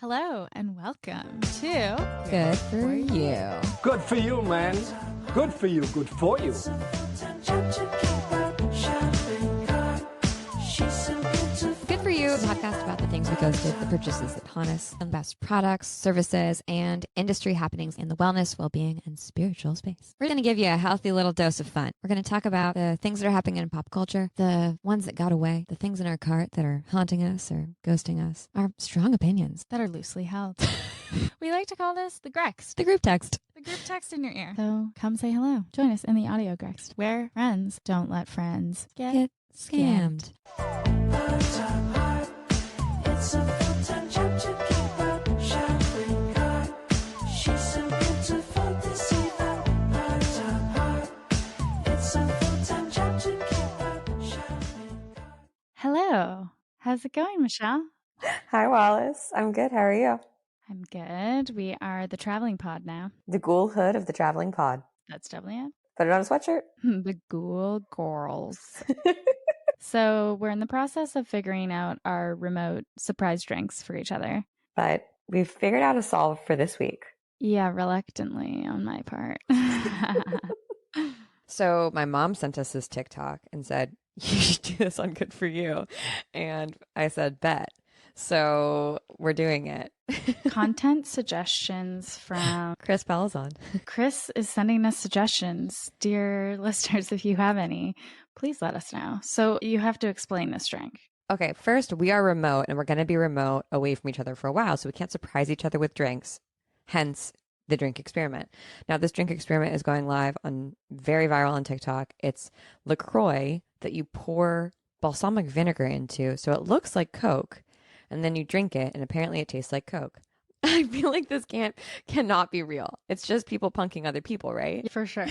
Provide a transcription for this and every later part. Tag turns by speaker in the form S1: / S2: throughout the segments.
S1: Hello and welcome to
S2: Good for You.
S3: Good for you, man. Good for you. Good for you.
S2: Good for You, a podcast about the things we ghosted, the purchases that haunt us, and best products, services, and industry happenings in the wellness, well-being, and spiritual space. We're going to give you a healthy little dose of fun. We're going to talk about the things that are happening in pop culture, the ones that got away, the things in our cart that are haunting us or ghosting us, our strong opinions.
S1: that are loosely held. We like to call this the Grext,
S2: The group text.
S1: the group text in your ear. So come say hello. Join us in the audio Grext, where friends don't let friends
S2: Get scammed.
S1: Hello. How's it going, Michelle?
S4: Hi, Wallace. I'm good. How are you?
S1: I'm good. We are the traveling pod now.
S4: The ghoul hood of the traveling pod.
S1: That's doubly it.
S4: Put it on a sweatshirt.
S1: The Ghoul Girls. So we're in the process of figuring out our remote surprise drinks for each other.
S4: But we've figured out a solve for this week.
S1: Yeah, reluctantly on my part.
S2: So my mom sent us this TikTok and said, you should do this on Good For You. And I said, bet. So we're doing it.
S1: Content suggestions from
S2: Chris Palazon.
S1: Chris is sending us suggestions. Dear listeners, if you have any, please let us know. So you have to explain this drink.
S2: Okay, first, we are remote and we're going to be remote away from each other for a while. So we can't surprise each other with drinks. Hence the drink experiment. Now, this drink experiment is going live on very viral on TikTok. It's LaCroix that you pour balsamic vinegar into. So it looks like Coke. And then you drink it, and apparently it tastes like Coke. I feel like this cannot be real. It's just people punking other people, right?
S1: For sure.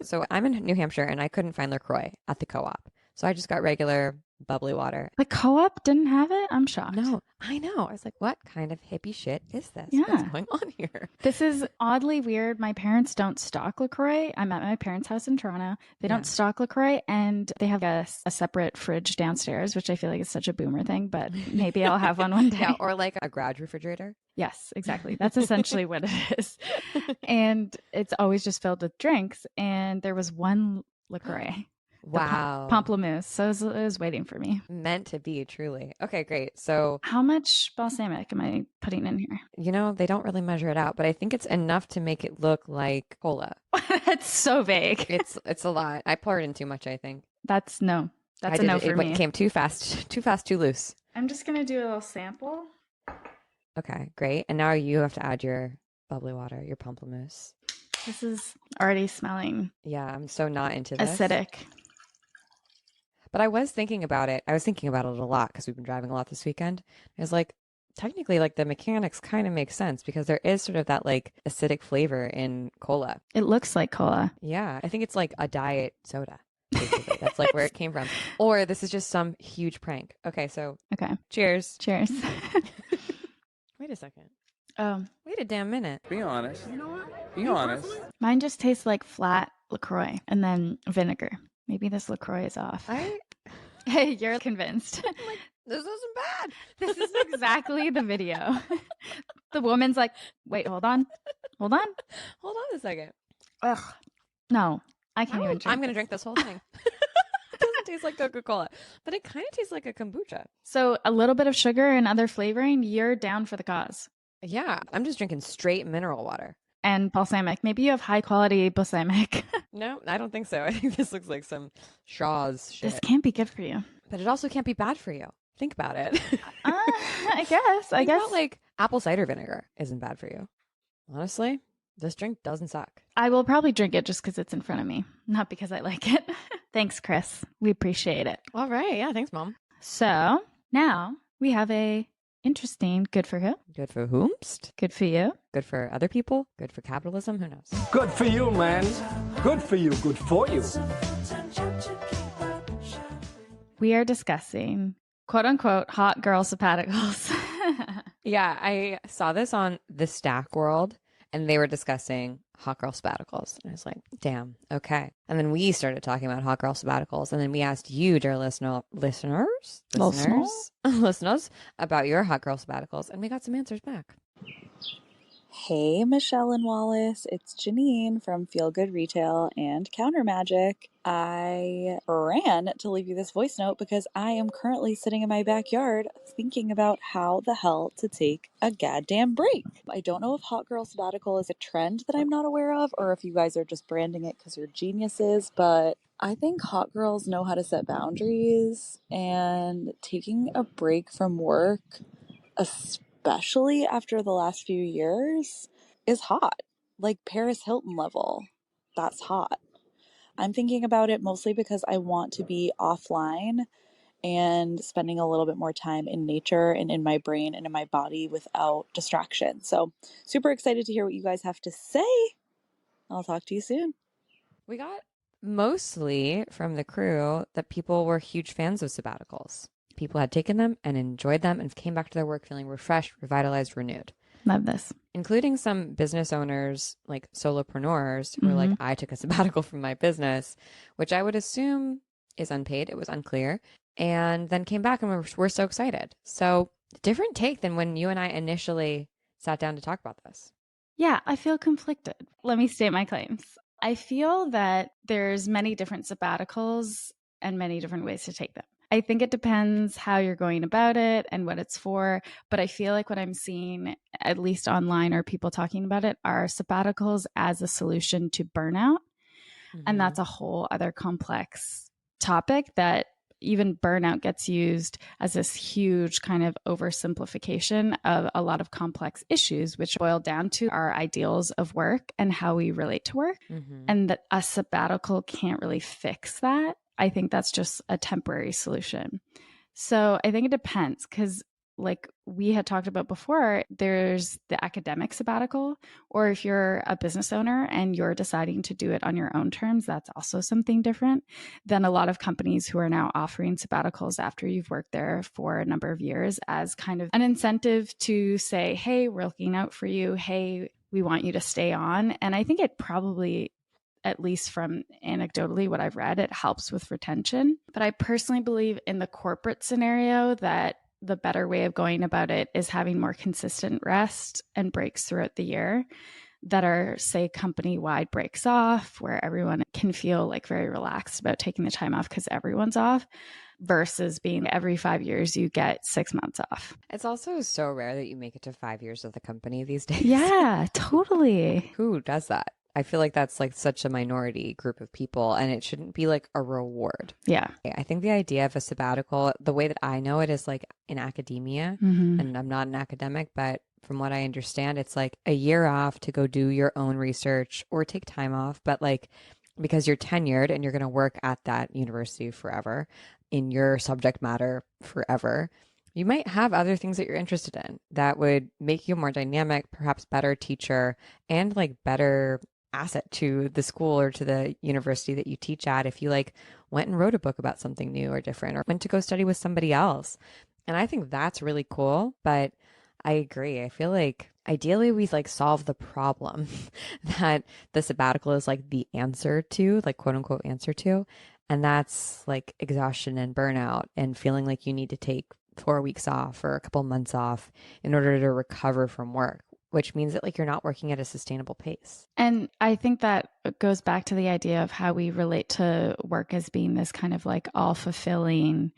S2: So I'm in New Hampshire, and I couldn't find LaCroix at the co-op. So I just got regular bubbly water.
S1: The co-op didn't have it? I'm shocked.
S2: No, I know. I was like, what kind of hippie shit is this?
S1: Yeah.
S2: What's going on here?
S1: This is oddly weird. My parents don't stock LaCroix. I'm at my parents' house in Toronto. They don't stock LaCroix, and they have a separate fridge downstairs, which I feel like is such a boomer thing, but maybe I'll have one day.
S2: Yeah, or like a garage refrigerator.
S1: Yes, exactly. That's essentially what it is. And it's always just filled with drinks. And there was one LaCroix.
S2: Wow.
S1: Pamplemousse. So it was waiting for me.
S2: Meant to be, truly. Okay, great. So,
S1: How much balsamic am I putting in here?
S2: they don't really measure it out, but I think it's enough to make it look like cola.
S1: That's so vague.
S2: It's a lot. I poured in too much, I think.
S1: That's a no for
S2: it
S1: me.
S2: It came too fast, too loose.
S1: I'm just going to do a little sample.
S2: Okay, great. And now you have to add your bubbly water, your pamplemousse.
S1: This is already smelling
S2: Yeah, I'm so not into this.
S1: acidic.
S2: But I was thinking about it. I was thinking about it a lot because we've been driving a lot this weekend. I was like, technically, like the mechanics kind of make sense because there is sort of that like acidic flavor in cola.
S1: It looks like cola.
S2: Yeah, I think it's like a diet soda. Basically. That's like where it came from. Or this is just some huge prank. Okay, so
S1: Okay.
S2: cheers.
S1: Cheers.
S2: Wait a second.
S1: Wait
S2: a damn minute.
S3: Be honest. Be honest.
S1: Mine just tastes like flat LaCroix and then vinegar. Maybe this LaCroix is off. Hey, you're convinced.
S2: This isn't bad.
S1: This is exactly the video. The woman's like, wait, hold on.
S2: Hold on a second.
S1: Ugh. No, I can't even drink
S2: I'm going to
S1: this.
S2: drink this whole thing. It doesn't taste like Coca-Cola, but it kind of tastes like a kombucha.
S1: So a little bit of sugar and other flavoring, you're down for the cause.
S2: Yeah, I'm just drinking straight mineral water.
S1: And balsamic. Maybe you have high quality balsamic.
S2: No, I don't think so. I think this looks like some Shaw's shit.
S1: This can't be good for you.
S2: But it also can't be bad for you. Think about it.
S1: I guess.
S2: Think about, like apple cider vinegar isn't bad for you. Honestly, this drink doesn't suck.
S1: I will probably drink it just because it's in front of me, not because I like it. Thanks, Chris. We appreciate it.
S2: All right. Yeah, thanks, Mom.
S1: So now we have a interesting good for who?
S2: Good for whomst?
S1: Good for you.
S2: Good for other people? Good for capitalism? Who knows?
S3: Good for you, man. Good for you. Good for you.
S1: We are discussing quote unquote hot girl sabbaticals.
S2: Yeah, I saw this on the Stack World and they were discussing hot girl sabbaticals. And I was like, damn, okay. And then we started talking about hot girl sabbaticals. And then we asked you, dear listeners, listeners, about your hot girl sabbaticals. And we got some answers back.
S5: Hey, Michelle and Wallace. It's Janine from Feel Good Retail and Counter Magic. I ran to leave you this voice note because I am currently sitting in my backyard thinking about how the hell to take a goddamn break. I don't know if Hot Girl Sabbatical is a trend that I'm not aware of or if you guys are just branding it because you're geniuses, but I think hot girls know how to set boundaries, and taking a break from work, especially after the last few years, is hot. Like Paris Hilton level. That's hot. I'm thinking about it mostly because I want to be offline and spending a little bit more time in nature and in my brain and in my body without distraction. So, super excited to hear what you guys have to say. I'll talk to you soon.
S2: We got mostly from the crew that people were huge fans of sabbaticals. People had taken them and enjoyed them and came back to their work feeling refreshed, revitalized, renewed.
S1: Love this.
S2: Including some business owners, like solopreneurs, who were like, I took a sabbatical from my business, which I would assume is unpaid. It was unclear. And then came back and we're so excited. So different take than when you and I initially sat down to talk about this.
S1: Yeah, I feel conflicted. Let me state my claims. I feel that there's many different sabbaticals and many different ways to take them. I think it depends how you're going about it and what it's for. But I feel like what I'm seeing, at least online or people talking about it, are sabbaticals as a solution to burnout. And that's a whole other complex topic that even burnout gets used as this huge kind of oversimplification of a lot of complex issues, which boil down to our ideals of work and how we relate to work. And that a sabbatical can't really fix that. I think that's just a temporary solution. So I think it depends because, like we had talked about before, there's the academic sabbatical, or if you're a business owner and you're deciding to do it on your own terms, that's also something different than a lot of companies who are now offering sabbaticals after you've worked there for a number of years as kind of an incentive to say, hey, we're looking out for you. Hey, we want you to stay on. And I think it probably, at least from anecdotally what I've read, it helps with retention. But I personally believe in the corporate scenario that the better way of going about it is having more consistent rest and breaks throughout the year that are, say, company-wide breaks off where everyone can feel like very relaxed about taking the time off because everyone's off, versus being every 5 years you get 6 months off.
S2: It's also so rare that you make it to 5 years with the company these days.
S1: Yeah, totally.
S2: Who does that? I feel like that's like such a minority group of people, and it shouldn't be like a reward.
S1: Yeah.
S2: I think the idea of a sabbatical, the way that I know it is like in academia, and I'm not an academic, but from what I understand, it's like a year off to go do your own research or take time off, but like because you're tenured and you're going to work at that university forever in your subject matter forever. You might have other things that you're interested in that would make you a more dynamic, perhaps better teacher, and like better asset to the school or to the university that you teach at if you like went and wrote a book about something new or different or went to go study with somebody else. And I think that's really cool. But I agree. I feel like ideally we like solve the problem that the sabbatical is like the answer to, like quote unquote answer to. And that's like exhaustion and burnout and feeling like you need to take 4 weeks off or a couple months off in order to recover from work, which means that like you're not working at a sustainable pace.
S1: And I think that goes back to the idea of how we relate to work as being this kind of like all fulfilling,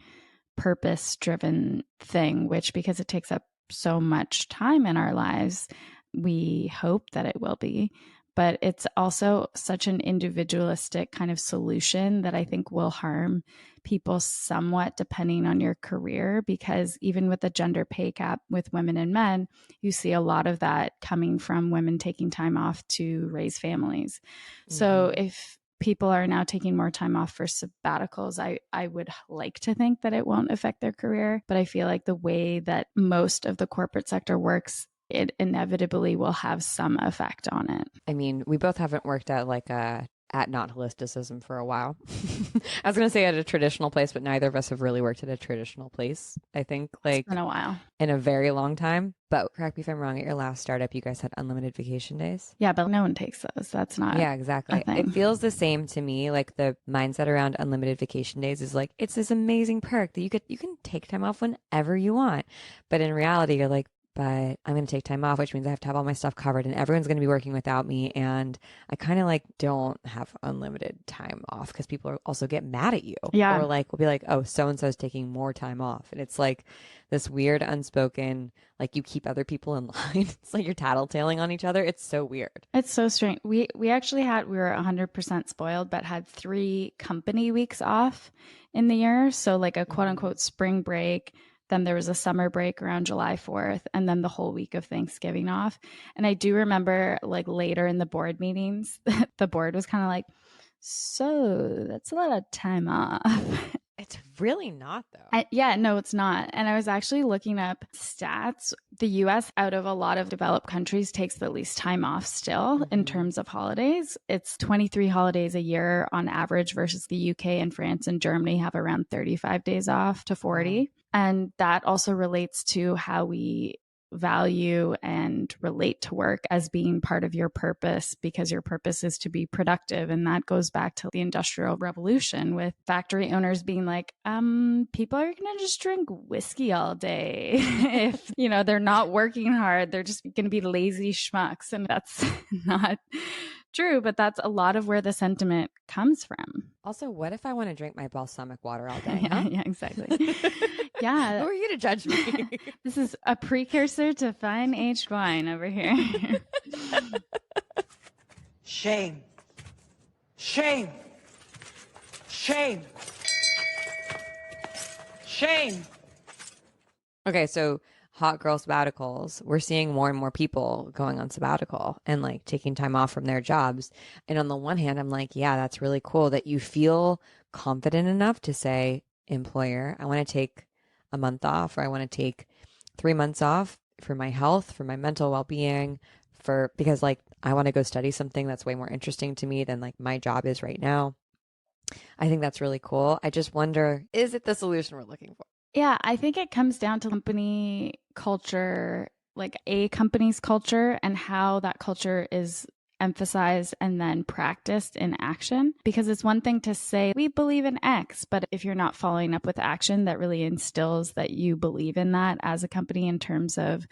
S1: purpose driven thing, which because it takes up so much time in our lives, we hope that it will be. But it's also such an individualistic kind of solution that I think will harm people somewhat depending on your career, because even with the gender pay gap with women and men, you see a lot of that coming from women taking time off to raise families. So if people are now taking more time off for sabbaticals, I would like to think that it won't affect their career. But I feel like the way that most of the corporate sector works, it inevitably will have some effect on it.
S2: I mean, we both haven't worked at like a at not Holisticism for a while. I was going to say at a traditional place, but neither of us have really worked at a traditional place. I think like
S1: It's been a while.
S2: in a very long time. But correct me if I'm wrong, at your last startup, you guys had unlimited vacation days.
S1: Yeah, but no one takes those. That's not.
S2: Yeah, exactly.
S1: a thing.
S2: It feels the same to me. Like the mindset around unlimited vacation days is like, it's this amazing perk that you can take time off whenever you want. But in reality, you're like, but I'm going to take time off, which means I have to have all my stuff covered and everyone's going to be working without me. And I kind of like don't have unlimited time off because people are also get mad at you.
S1: Yeah.
S2: Or like, will be like, oh, so-and-so is taking more time off. And it's like this weird unspoken, like you keep other people in line. It's like you're tattletaling on each other. It's so weird.
S1: It's so strange. We actually we were 100% spoiled, but had 3 company weeks off in the year. So like a quote unquote spring break. Then there was a summer break around July 4th, and then the whole week of Thanksgiving off. And I do remember like later in the board meetings, the board was kind of like, so that's a lot of time off.
S2: It's really not though.
S1: Yeah, no, it's not. And I was actually looking up stats. The US, out of a lot of developed countries, takes the least time off still in terms of holidays. It's 23 holidays a year on average versus the UK and France and Germany have around 35 days off to 40. And that also relates to how we value and relate to work as being part of your purpose, because your purpose is to be productive. And that goes back to the Industrial Revolution with factory owners being like, people are going to just drink whiskey all day. If, they're not working hard, they're just going to be lazy schmucks. And that's not true, but that's a lot of where the sentiment comes from.
S2: Also, what if I want to drink my balsamic water all day?
S1: Yeah,
S2: Huh?
S1: yeah, exactly. Yeah.
S2: Who are you to judge me?
S1: This is a precursor to fine aged wine over here.
S6: Shame. Shame. Shame. Shame.
S2: Okay, so hot girl sabbaticals, we're seeing more and more people going on sabbatical and like taking time off from their jobs. And on the one hand, I'm like, yeah, that's really cool that you feel confident enough to say, employer, I want to take a month off, or I want to take 3 months off for my health, for my mental well-being, because like I want to go study something that's way more interesting to me than like my job is right now. I think that's really cool. I just wonder, is it the solution we're looking for?
S1: Yeah, I think it comes down to company culture, like a company's culture, and how that culture is emphasized and then practiced in action. Because it's one thing to say, we believe in X, but if you're not following up with action that really instills that you believe in that as a company in terms of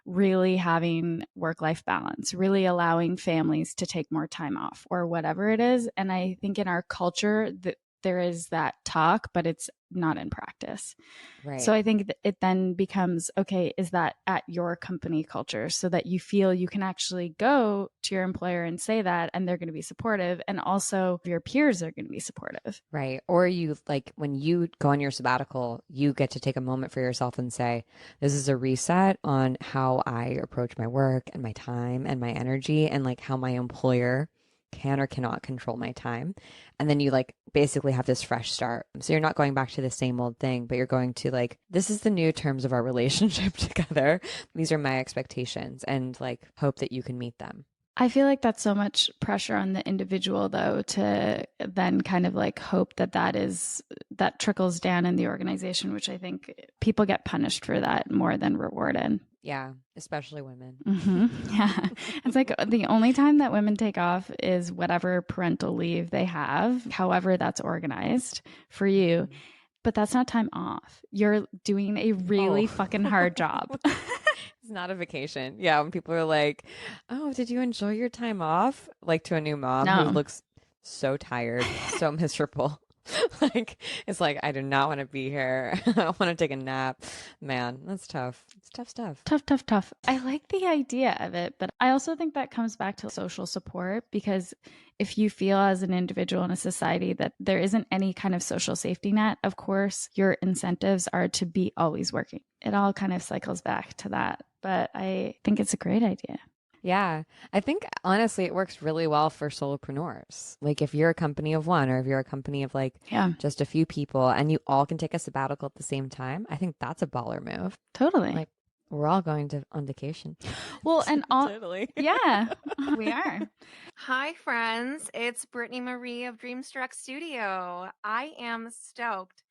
S1: really having work-life balance, really allowing families to take more time off or whatever it is. And I think in our culture that there is that talk, but it's not in practice.
S2: Right.
S1: So I think that it then becomes, okay, is that at your company culture so that you feel you can actually go to your employer and say that, and they're going to be supportive, and also your peers are going to be supportive.
S2: Right. Or you like when you go on your sabbatical, you get to take a moment for yourself and say, this is a reset on how I approach my work and my time and my energy, and like how my employer can or cannot control my time. And then you like basically have this fresh start. So you're not going back to the same old thing, but you're going to like, this is the new terms of our relationship together. These are my expectations, and like hope that you can meet them.
S1: I feel like that's so much pressure on the individual, though, to then kind of like hope that trickles down in the organization, which I think people get punished for that more than rewarded.
S2: Yeah, especially women.
S1: Mm-hmm. Yeah. It's like the only time that women take off is whatever parental leave they have, however that's organized for you. But that's not time off. You're doing a really fucking hard job.
S2: It's not a vacation. Yeah, when people are like, oh, did you enjoy your time off? Like to a new mom who looks so tired, so miserable. Like, it's like, I do not want to be here. I want to take a nap. Man, that's tough. It's tough stuff.
S1: Tough. I like the idea of it, but I also think that comes back to social support, because if you feel as an individual in a society that there isn't any kind of social safety net, of course, your incentives are to be always working. It all kind of cycles back to that, but I think it's a great idea.
S2: Yeah. I think honestly, it works really well for solopreneurs. Like if you're a company of one, or if you're a company of like just a few people, and you all can take a sabbatical at the same time, I think that's a baller move.
S1: Totally.
S2: Like We're all going on vacation.
S1: Well, and all,
S7: Totally.
S1: yeah, we are.
S8: Hi, friends. It's Brittany Marie of Dreamstruck Studio. I am stoked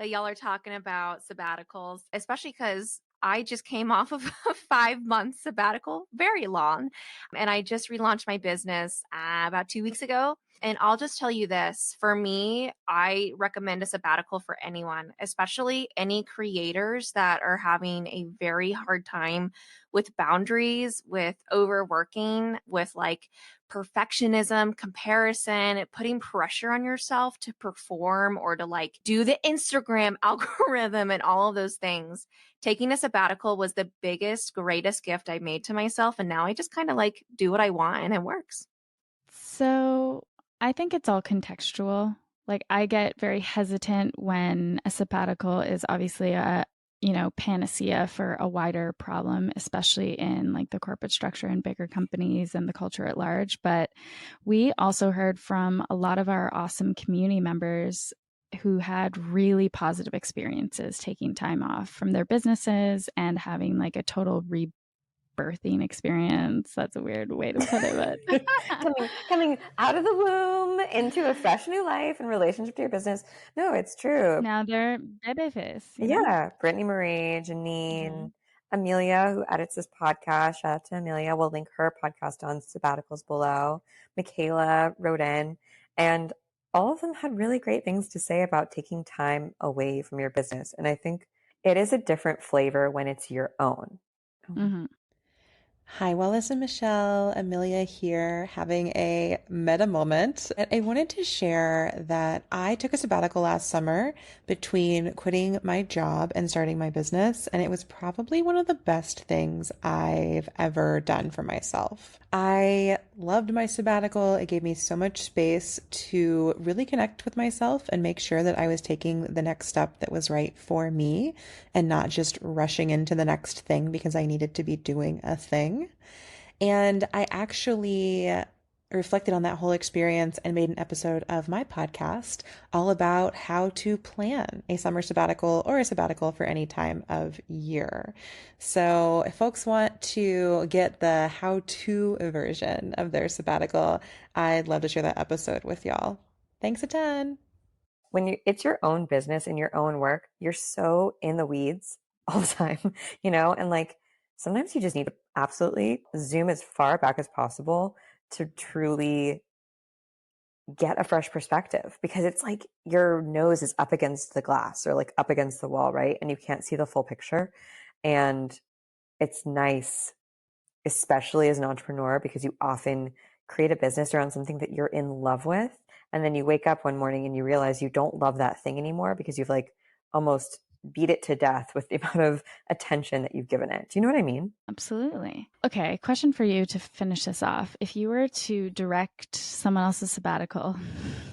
S8: that y'all are talking about sabbaticals, especially because I just came off of a 5-month sabbatical, very long. And I just relaunched my business about 2 weeks ago. And I'll just tell you this, for me, I recommend a sabbatical for anyone, especially any creators that are having a very hard time with boundaries, with overworking, with like perfectionism, comparison, putting pressure on yourself to perform or to like do the Instagram algorithm and all of those things. Taking a sabbatical was the biggest, greatest gift I made to myself. And now I just kind of like do what I want and it works.
S1: So I think it's all contextual. Like I get very hesitant when a sabbatical is obviously a, panacea for a wider problem, especially in like the corporate structure and bigger companies and the culture at large. But we also heard from a lot of our awesome community members who had really positive experiences taking time off from their businesses and having like a total rebirthing experience. That's a weird way to put it, but
S4: coming out of the womb into a fresh new life in relationship to your business. No, it's true.
S1: now they're baby face.
S4: Yeah. Brittany Marie, Janine, Amelia, who edits this podcast. Shout out to Amelia. We'll link her podcast on sabbaticals below. Michaela wrote in, and all of them had really great things to say about taking time away from your business. And I think it is a different flavor when it's your own.
S1: Mm-hmm.
S7: Hi, Wallace and Michelle. Amelia here, having a meta moment. I wanted to share that I took a sabbatical last summer between quitting my job and starting my business, and it was probably one of the best things I've ever done for myself. I loved my sabbatical. It gave me so much space to really connect with myself and make sure that I was taking the next step that was right for me and not just rushing into the next thing because I needed to be doing a thing. And I actually reflected on that whole experience and made an episode of my podcast all about how to plan a summer sabbatical or a sabbatical for any time of year. So if folks want to get the how-to version of their sabbatical, I'd love to share that episode with y'all. Thanks a ton.
S4: When it's your own business and your own work, you're so in the weeds all the time, and like sometimes you just need to absolutely zoom as far back as possible to truly get a fresh perspective, because it's like your nose is up against the glass or like up against the wall, right? And you can't see the full picture. And it's nice, especially as an entrepreneur, because you often create a business around something that you're in love with. And then you wake up one morning and you realize you don't love that thing anymore because you've like almost beat it to death with the amount of attention that you've given it. Do you know what I mean?
S1: Absolutely. Okay, question for you to finish this off. If you were to direct someone else's sabbatical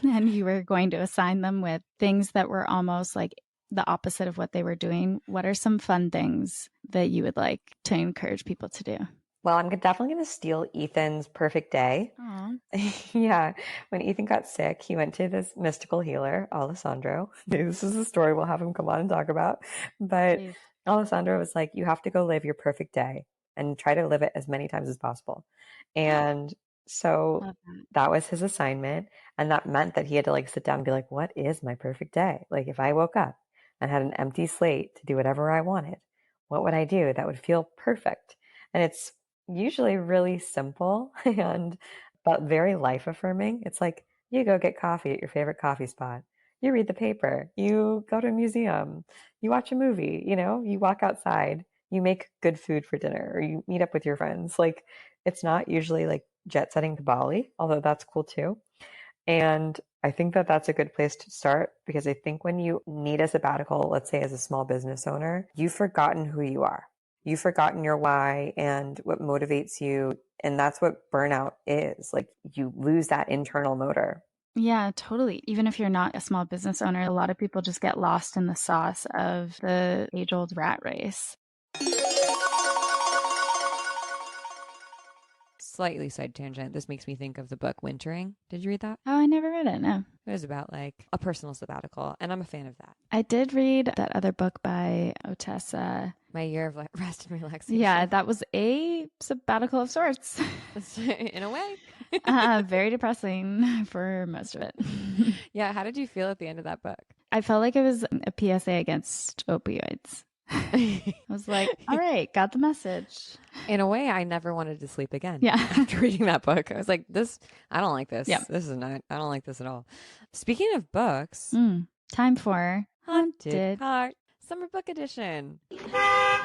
S1: and you were going to assign them with things that were almost like the opposite of what they were doing, what are some fun things that you would like to encourage people to do?
S4: Well, I'm definitely going to steal Ethan's perfect day. Yeah. When Ethan got sick, he went to this mystical healer, Alessandro. This is a story we'll have him come on and talk about. But
S1: Please.
S4: Alessandro was like, you have to go live your perfect day and try to live it as many times as possible. And so that was his assignment. And that meant that he had to like sit down and be like, what is my perfect day? Like if I woke up and had an empty slate to do whatever I wanted, what would I do that would feel perfect? And it's usually really simple and but very life affirming. It's like you go get coffee at your favorite coffee spot. You read the paper, you go to a museum, you watch a movie, you walk outside, you make good food for dinner, or you meet up with your friends. Like it's not usually like jet setting to Bali, although that's cool too. And I think that that's a good place to start, because I think when you need a sabbatical, let's say as a small business owner, you've forgotten who you are. You've forgotten your why and what motivates you. And that's what burnout is. Like you lose that internal motor.
S1: Yeah, totally. Even if you're not a small business owner, a lot of people just get lost in the sauce of the age-old rat race.
S2: Slightly side tangent. This makes me think of the book Wintering. Did you read that?
S1: Oh, I never read it, no.
S2: It was about like a personal sabbatical, and I'm a fan of that.
S1: I did read that other book by Otessa
S2: My year of rest and relaxation.
S1: Yeah, that was a sabbatical of sorts.
S2: In a way.
S1: Very depressing for most of it.
S2: Yeah. How did you feel at the end of that book?
S1: I felt like it was a PSA against opioids. I was like, all right, got the message.
S2: In a way, I never wanted to sleep again.
S1: Yeah.
S2: After reading that book, I was like, I don't like this.
S1: Yeah.
S2: This is not, I don't like this at all. Speaking of books,
S1: time for Haunted
S2: Heart Summer Book Edition.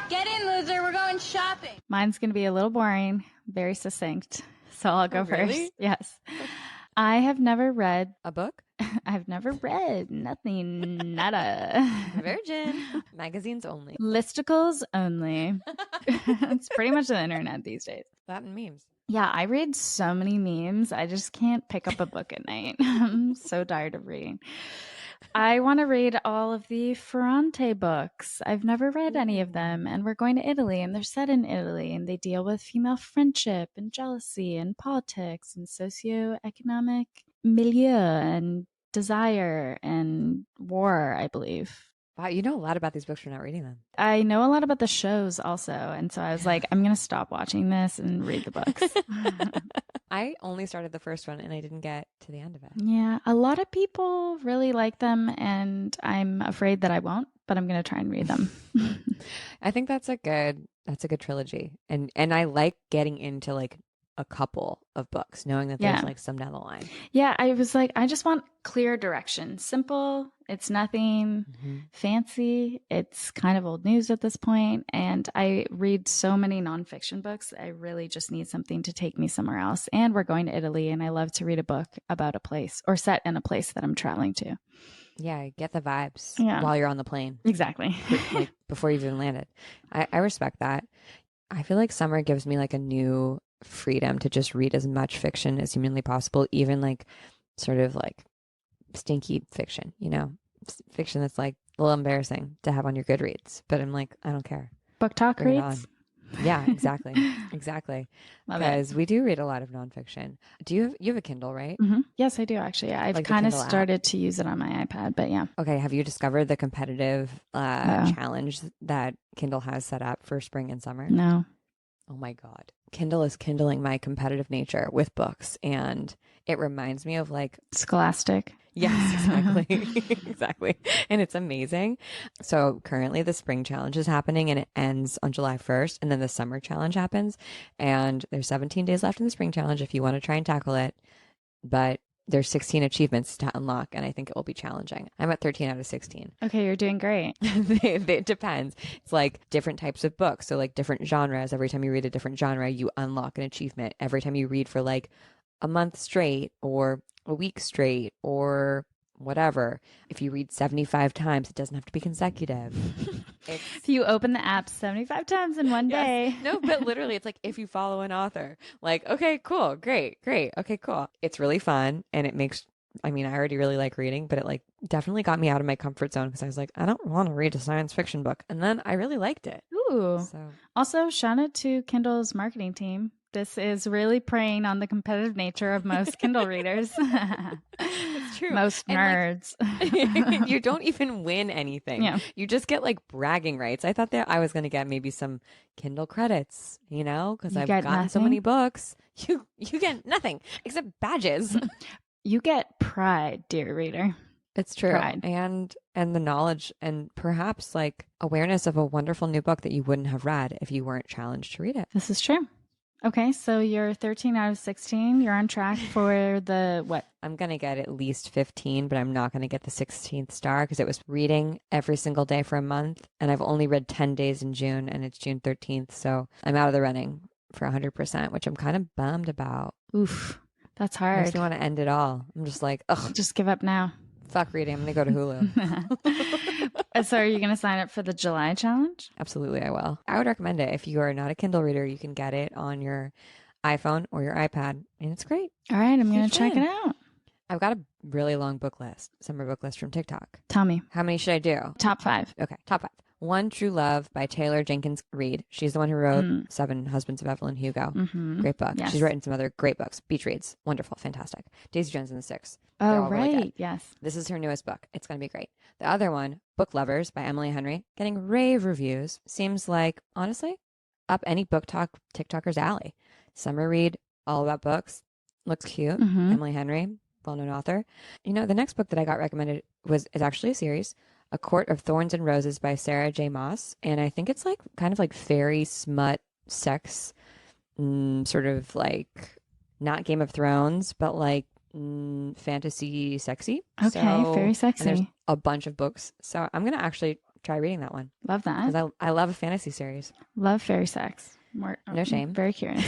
S9: Get in, loser. We're going shopping.
S1: Mine's going to be a little boring, very succinct. So I'll go first.
S2: Really?
S1: Yes. I have never read
S2: A book?
S1: I've never read nothing, nada.
S2: Virgin. Magazines only.
S1: Listicles only. It's pretty much the internet these days.
S2: That and memes.
S1: Yeah, I read so many memes. I just can't pick up a book at night. I'm so tired of reading. I want to read all of the Ferrante books. I've never read any of them, and we're going to Italy, and they're set in Italy, and they deal with female friendship and jealousy and politics and socioeconomic milieu and desire and war, I believe.
S2: Wow, you know a lot about these books. You're not reading them.
S1: I know a lot about the shows also, and so I was like, I'm going to stop watching this and read the books.
S2: I only started the first one and I didn't get to the end of it.
S1: Yeah, a lot of people really like them, and I'm afraid that I won't, but I'm going to try and read them.
S2: I think that's a good trilogy. And I like getting into like a couple of books, knowing that there's like some down the line.
S1: Yeah, I was like, I just want clear direction. Simple. It's nothing fancy. It's kind of old news at this point. And I read so many nonfiction books. I really just need something to take me somewhere else. And we're going to Italy, and I love to read a book about a place or set in a place that I'm traveling to.
S2: Yeah, get the vibes
S1: while
S2: you're on the plane.
S1: Exactly.
S2: Like before you've even landed. I respect that. I feel like summer gives me like a new freedom to just read as much fiction as humanly possible, even like sort of like stinky fiction, you know, fiction that's like a little embarrassing to have on your Goodreads. But I'm like, I don't care.
S1: Book talk
S2: Bring it
S1: reads.
S2: on. Yeah, exactly. Exactly. Because we do read a lot of nonfiction. Do you have a Kindle, right?
S1: Mm-hmm. Yes, I do actually. I've
S2: Like
S1: kind of started to use it on my iPad, but yeah.
S2: Okay. Have you discovered the competitive challenge that Kindle has set up for spring and summer?
S1: No.
S2: Oh my God. Kindle is kindling my competitive nature with books, and it reminds me of like
S1: Scholastic.
S2: Yes, exactly. Exactly. And it's amazing. So currently the spring challenge is happening and it ends on July 1st, and then the summer challenge happens, and there's 17 days left in the spring challenge if you want to try and tackle it. But there's 16 achievements to unlock, and I think it will be challenging. I'm at 13 out of 16.
S1: Okay, you're doing great.
S2: It depends. It's like different types of books. So like different genres. Every time you read a different genre, you unlock an achievement. Every time you read for like a month straight or a week straight or whatever. If you read 75 times, it doesn't have to be consecutive.
S1: If you open the app 75 times in one day.
S2: No, but literally it's like if you follow an author, like, okay, cool, great. Okay, cool. It's really fun. And it makes, I mean, I already really like reading, but it like definitely got me out of my comfort zone because I was like, I don't want to read a science fiction book. And then I really liked it.
S1: Ooh.
S2: So.
S1: Also, shout out to Kindle's marketing team. This is really preying on the competitive nature of most Kindle readers.
S2: It's true.
S1: Most nerds.
S2: Like, you don't even win anything.
S1: Yeah.
S2: You just get like bragging rights. I thought that I was going to get maybe some Kindle credits, you know, because I've gotten so many books. You get nothing except badges.
S1: You get pride, dear reader.
S2: It's true.
S1: Pride.
S2: And the knowledge and perhaps like awareness of a wonderful new book that you wouldn't have read if you weren't challenged to read it.
S1: This is true. Okay, so you're 13 out of 16. You're on track for the what?
S2: I'm going to get at least 15, but I'm not going to get the 16th star because it was reading every single day for a month. And I've only read 10 days in June, and it's June 13th. So I'm out of the running for 100%, which I'm kind of bummed about.
S1: Oof, that's hard.
S2: Makes me want to end it all. I'm just like, ugh.
S1: Just give up now.
S2: Fuck reading. I'm going to go to Hulu.
S1: So are you going to sign up for the July challenge?
S2: Absolutely, I will. I would recommend it. If you are not a Kindle reader, you can get it on your iPhone or your iPad, and it's great.
S1: All right, I'm going to check it out.
S2: I've got a really long book list, summer book list from TikTok.
S1: Tell me.
S2: How many should I do?
S1: Top 5.
S2: Okay, top 5. One True Love by Taylor Jenkins Reid. She's the one who wrote Seven Husbands of Evelyn Hugo. Great book.
S1: Yes.
S2: She's written some other great books. Beach Reads. Wonderful. Fantastic. Daisy Jones and the Six.
S1: Oh,
S2: They're all really
S1: right.
S2: good.
S1: Yes.
S2: This is her newest book. It's going to be great. The other one, Book Lovers by Emily Henry, getting rave reviews. Seems like, honestly, up any book talk TikToker's alley. Summer read, all about books. Looks cute. Emily Henry, well-known author. You know, the next book that I got recommended is actually a series, A Court of Thorns and Roses by Sarah J. Maas. And I think it's like kind of like fairy smut sex, sort of like not Game of Thrones, but like fantasy sexy.
S1: Okay, very sexy.
S2: And there's a bunch of books. So I'm going to actually try reading that one.
S1: Love that.
S2: Because I love a fantasy series.
S1: Love fairy sex.
S2: No shame.
S1: Very curious.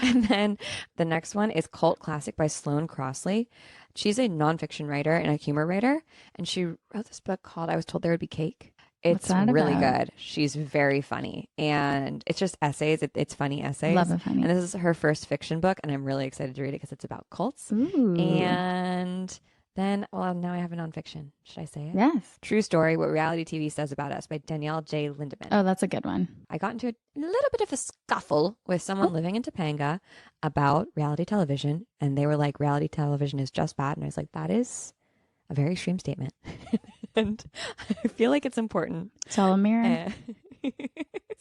S2: And then the next one is Cult Classic by Sloane Crossley. She's a nonfiction writer and a humor writer. And she wrote this book called I Was Told There Would Be Cake. It's really good. She's very funny. And it's just essays. It's funny essays.
S1: Love it funny.
S2: And this is her first fiction book. And I'm really excited to read it because it's about cults.
S1: Ooh.
S2: And then, well, now I have a nonfiction. Should I say it?
S1: Yes.
S2: True Story, What Reality TV Says About Us by Danielle J. Lindemann.
S1: Oh, that's a good one.
S2: I got into a little bit of a scuffle with someone living in Topanga about reality television. And they were like, reality television is just bad. And I was like, that is a very extreme statement. And I feel like it's important.
S1: It's all a mirror.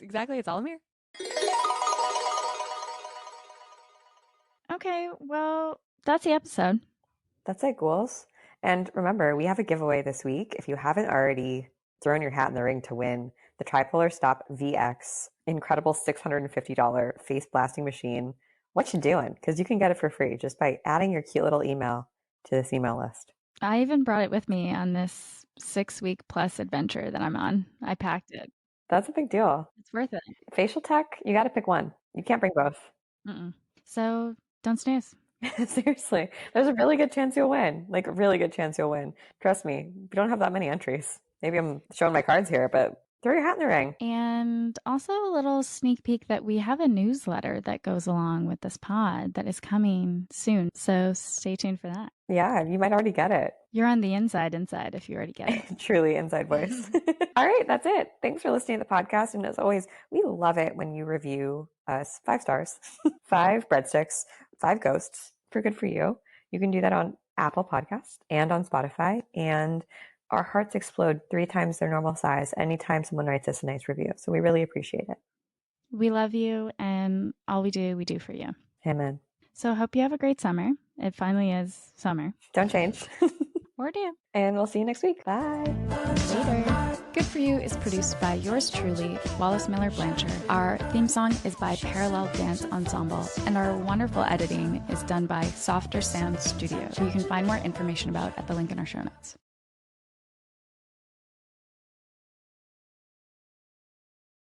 S2: Exactly. It's all a mirror.
S1: Okay. Well, that's the episode.
S4: That's it, ghouls. And remember, we have a giveaway this week. If you haven't already thrown your hat in the ring to win the Tripolar Stop VX incredible $650 face blasting machine, what you doing? Because you can get it for free just by adding your cute little email to this email list.
S1: I even brought it with me on this 6-week plus adventure that I'm on. I packed it.
S4: That's a big deal.
S1: It's worth it.
S4: Facial tech, you got to pick one. You can't bring both.
S1: So don't snooze.
S4: Seriously, there's a really good chance you'll win. Like a really good chance you'll win. Trust me, we don't have that many entries. Maybe I'm showing my cards here, but throw your hat in the ring.
S1: And also a little sneak peek that we have a newsletter that goes along with this pod that is coming soon. So stay tuned for that.
S4: Yeah, you might already get it.
S1: You're on the inside if you already get it.
S4: Truly inside voice. All right, that's it. Thanks for listening to the podcast. And as always, we love it when you review us 5 stars, 5 breadsticks, 5 ghosts for good for you. You can do that on Apple Podcasts and on Spotify. And our hearts explode 3 times their normal size anytime someone writes us a nice review. So we really appreciate it.
S1: We love you, and all we do for you.
S4: Amen.
S1: So hope you have a great summer. It finally is summer.
S4: Don't change.
S1: Or do.
S4: And we'll see you next week. Bye.
S1: Later. Good For You is produced by yours truly, Wallace Miller Blanchard. Our theme song is by Parallel Dance Ensemble, and our wonderful editing is done by Softer Sound Studio, who you can find more information about at the link in our show notes.